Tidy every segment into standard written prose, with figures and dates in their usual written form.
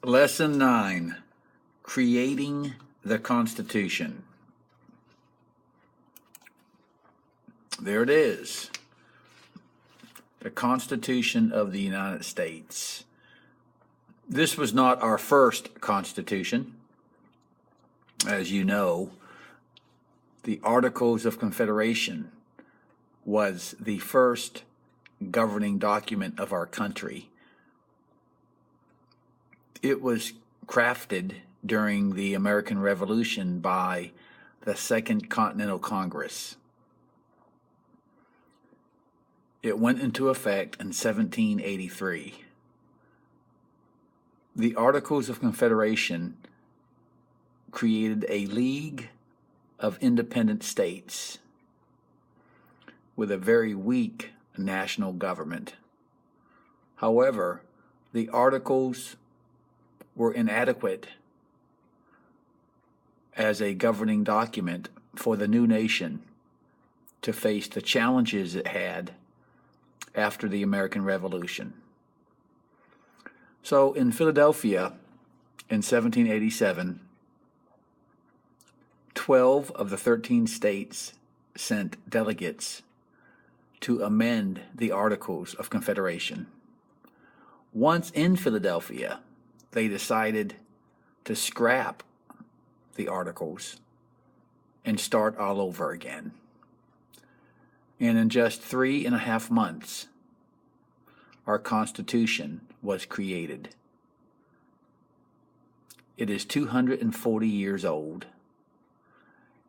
Lesson 9, Creating the Constitution. There it is. The Constitution of the United States. This was not our first Constitution. As you know, the Articles of Confederation was the first governing document of our country. It was crafted during the American Revolution by the Second Continental Congress. It went into effect in 1783. The Articles of Confederation created a League of Independent States with a very weak national government. However, the Articles were inadequate as a governing document for the new nation to face the challenges it had after the American Revolution. So in Philadelphia in 1787, 12 of the 13 states sent delegates to amend the Articles of Confederation. Once in Philadelphia, they decided to scrap the Articles and start all over again. And in just 3.5 months, our Constitution was created. It is 240 years old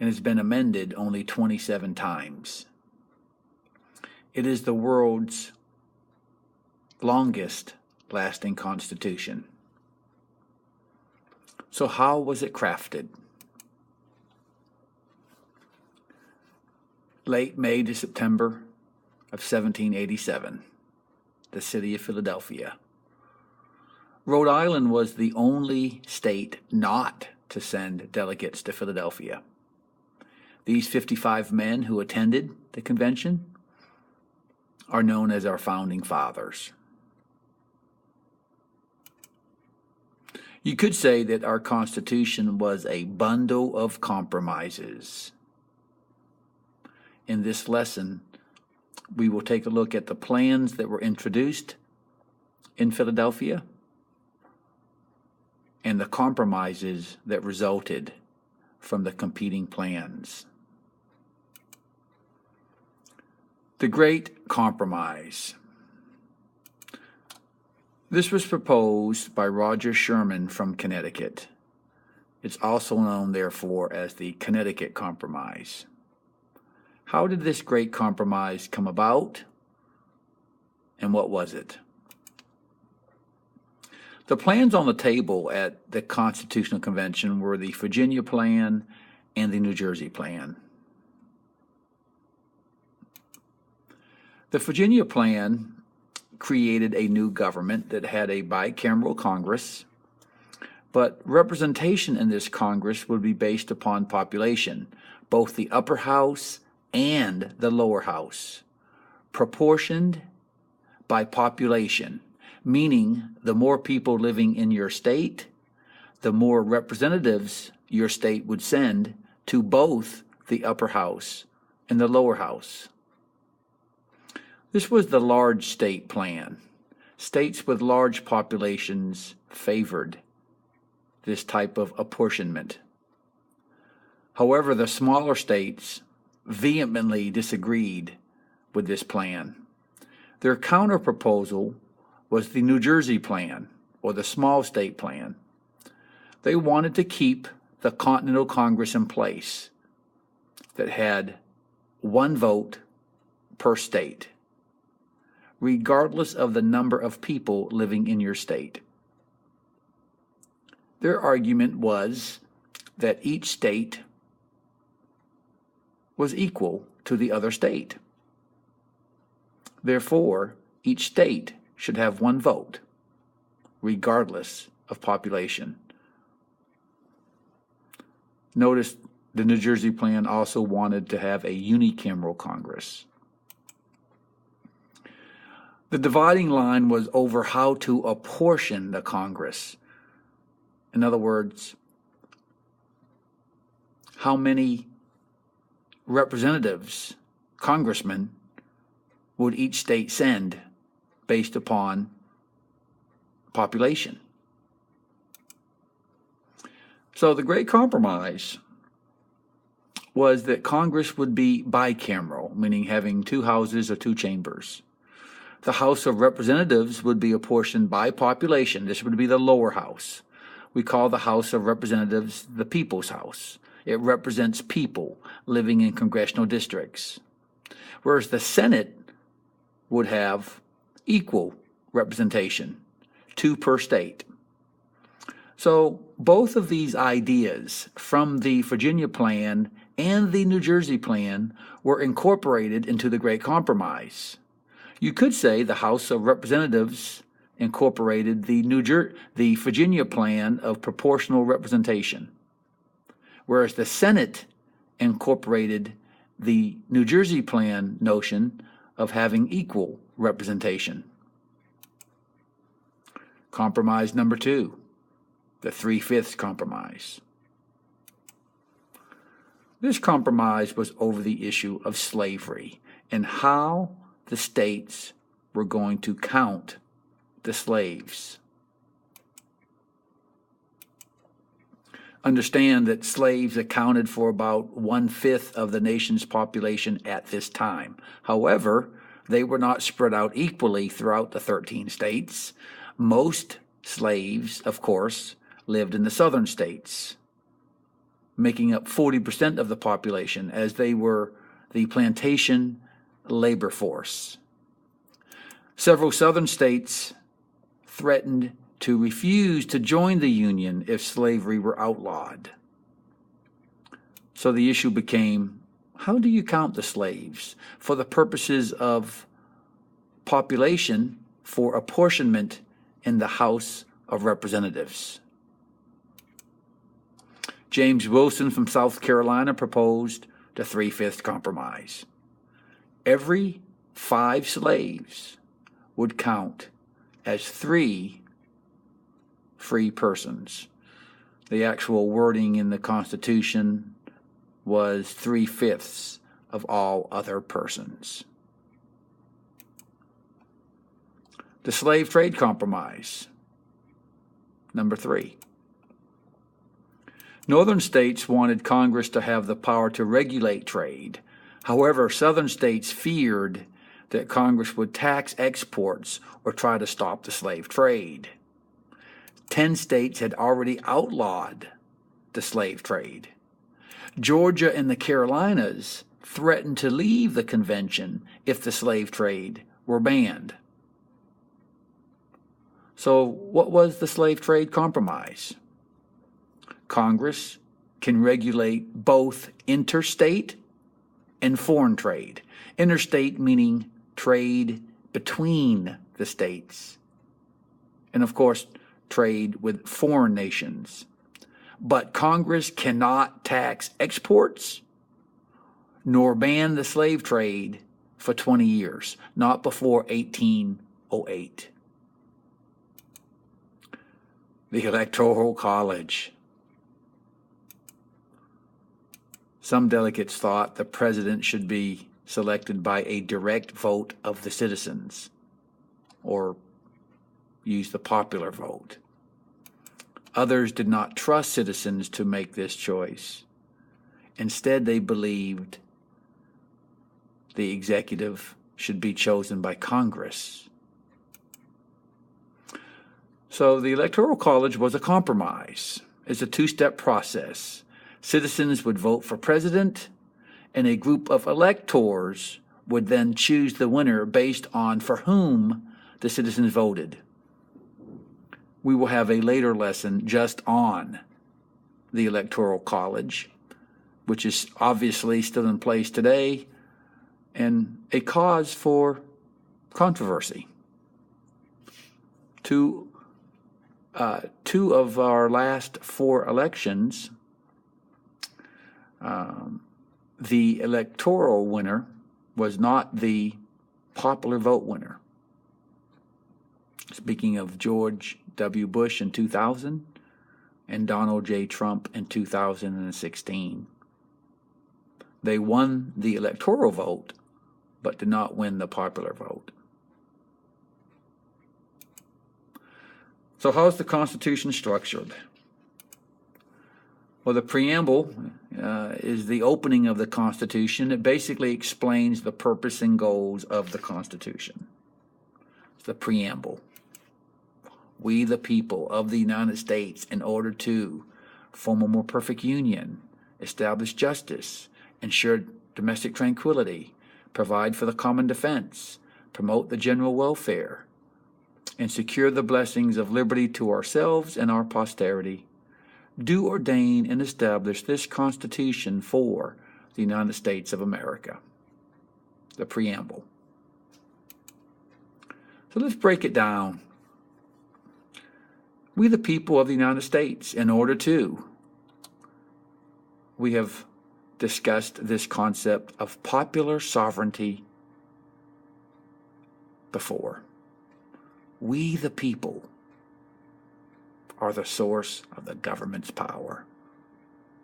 and has been amended only 27 times. It is the world's longest lasting Constitution. So how was it crafted? Late May to September of 1787, the city of Philadelphia. Rhode Island was the only state not to send delegates to Philadelphia. These 55 men who attended the convention are known as our founding fathers. You could say that our Constitution was a bundle of compromises. In this lesson, we will take a look at the plans that were introduced in Philadelphia and the compromises that resulted from the competing plans. The Great Compromise. This was proposed by Roger Sherman from Connecticut. It's also known, therefore, as the Connecticut Compromise. How did this Great Compromise come about, and what was it? The plans on the table at the Constitutional Convention were the Virginia Plan and the New Jersey Plan. The Virginia Plan created a new government that had a bicameral Congress, but representation in this Congress would be based upon population, both the upper house and the lower house, proportioned by population, meaning the more people living in your state, the more representatives your state would send to both the upper house and the lower house. This was the large state plan. States with large populations favored this type of apportionment. However, the smaller states vehemently disagreed with this plan. Their counter-proposal was the New Jersey Plan, or the small state plan. They wanted to keep the Continental Congress in place that had one vote per state, regardless of the number of people living in your state. Their argument was that each state was equal to the other state. Therefore, each state should have one vote, regardless of population. Notice the New Jersey Plan also wanted to have a unicameral Congress. The dividing line was over how to apportion the Congress. In other words, how many representatives, congressmen, would each state send based upon population? So the Great Compromise was that Congress would be bicameral, meaning having two houses or two chambers. The House of Representatives would be apportioned by population. This would be the lower house. We call the House of Representatives the People's House. It represents people living in congressional districts. Whereas the Senate would have equal representation, two per state. So both of these ideas from the Virginia Plan and the New Jersey Plan were incorporated into the Great Compromise. You could say the House of Representatives incorporated the Virginia Plan of proportional representation, whereas the Senate incorporated the New Jersey Plan notion of having equal representation. Compromise number 2, the 3/5 compromise. This compromise was over the issue of slavery and how the states were going to count the slaves. Understand that slaves accounted for about 1/5 of the nation's population at this time. However, they were not spread out equally throughout the 13 states. Most slaves, of course, lived in the southern states, making up 40% of the population, as they were the plantation labor force. Several southern states threatened to refuse to join the Union if slavery were outlawed. So the issue became, how do you count the slaves for the purposes of population for apportionment in the House of Representatives? James Wilson from South Carolina proposed the 3/5 compromise. Every 5 slaves would count as 3 free persons. The actual wording in the Constitution was 3/5 of all other persons. The Slave Trade Compromise, number 3. Northern states wanted Congress to have the power to regulate trade. However, southern states feared that Congress would tax exports or try to stop the slave trade. 10 states had already outlawed the slave trade. Georgia and the Carolinas threatened to leave the convention if the slave trade were banned. So what was the Slave Trade Compromise? Congress can regulate both interstate and foreign trade. Interstate meaning trade between the states, and of course, trade with foreign nations. But Congress cannot tax exports nor ban the slave trade for 20 years, not before 1808. The Electoral College. Some delegates thought the president should be selected by a direct vote of the citizens, or use the popular vote. Others did not trust citizens to make this choice. Instead, they believed the executive should be chosen by Congress. So the Electoral College was a compromise. It's a 2-step process. Citizens would vote for president, and a group of electors would then choose the winner based on for whom the citizens voted. We will have a later lesson just on the Electoral College, which is obviously still in place today and a cause for controversy. Two of our last 4 elections, the electoral winner was not the popular vote winner. Speaking of George W. Bush in 2000 and Donald J. Trump in 2016. They won the electoral vote, but did not win the popular vote. So how's the Constitution structured? Well, the preamble is the opening of the Constitution. It basically explains the purpose and goals of the Constitution. It's the preamble. We, the people of the United States, in order to form a more perfect union, establish justice, ensure domestic tranquility, provide for the common defense, promote the general welfare, and secure the blessings of liberty to ourselves and our posterity, do ordain and establish this Constitution for the United States of America. The preamble. So let's break it down. We, the people of the United States, in order to, we have discussed this concept of popular sovereignty before. We, the people, are the source of the government's power.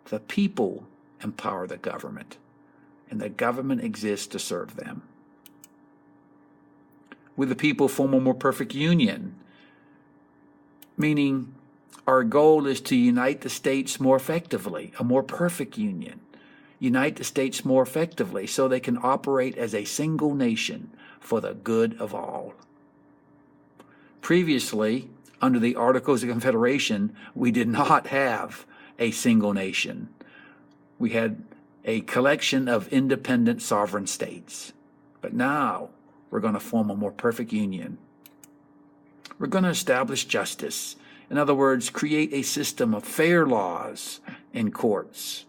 The people empower the government, and the government exists to serve them. We, the people, form a more perfect union, meaning our goal is to unite the states more effectively, a more perfect union. Unite the states more effectively so they can operate as a single nation for the good of all. Previously, under the Articles of Confederation, we did not have a single nation. We had a collection of independent sovereign states. But now we're going to form a more perfect union. We're going to establish justice. In other words, create a system of fair laws in courts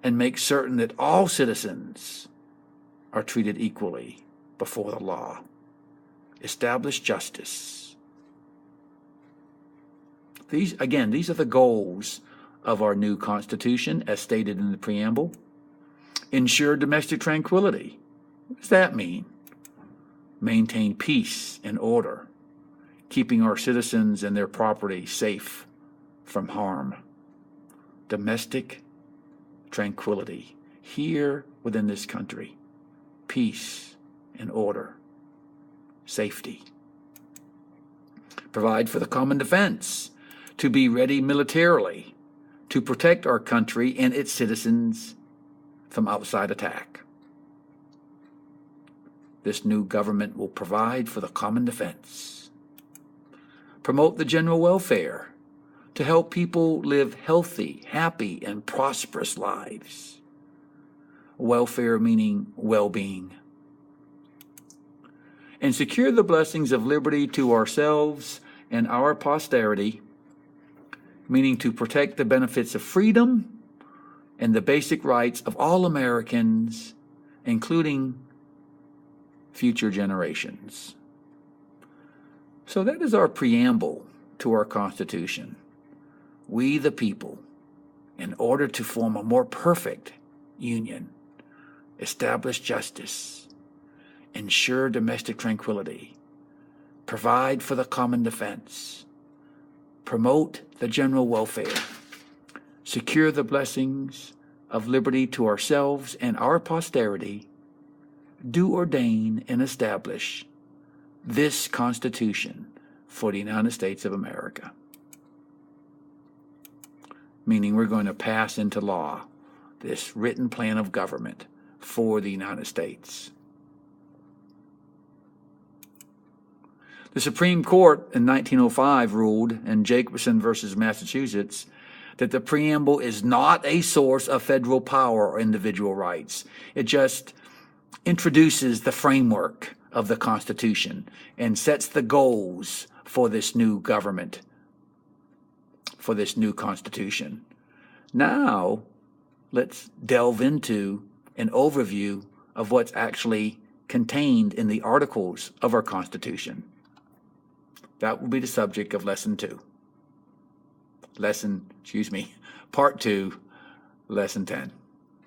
and make certain that all citizens are treated equally before the law. Establish justice. These are the goals of our new Constitution, as stated in the preamble. Ensure domestic tranquility. What does that mean? Maintain peace and order, keeping our citizens and their property safe from harm. Domestic tranquility here within this country. Peace and order. Safety. Provide for the common defense, to be ready militarily to protect our country and its citizens from outside attack. This new government will provide for the common defense. Promote the general welfare to help people live healthy, happy, and prosperous lives. Welfare meaning well-being. And secure the blessings of liberty to ourselves and our posterity, meaning to protect the benefits of freedom and the basic rights of all Americans, including future generations. So that is our preamble to our Constitution. We, the people, in order to form a more perfect union, establish justice, ensure domestic tranquility, provide for the common defense, promote the general welfare, secure the blessings of liberty to ourselves and our posterity, do ordain and establish this Constitution for the United States of America. Meaning we're going to pass into law this written plan of government for the United States. The Supreme Court in 1905 ruled in Jacobson versus Massachusetts that the preamble is not a source of federal power or individual rights. It just introduces the framework of the Constitution and sets the goals for this new government, for this new Constitution. Now, let's delve into an overview of what's actually contained in the articles of our Constitution. That will be the subject of Part 2, Lesson 10.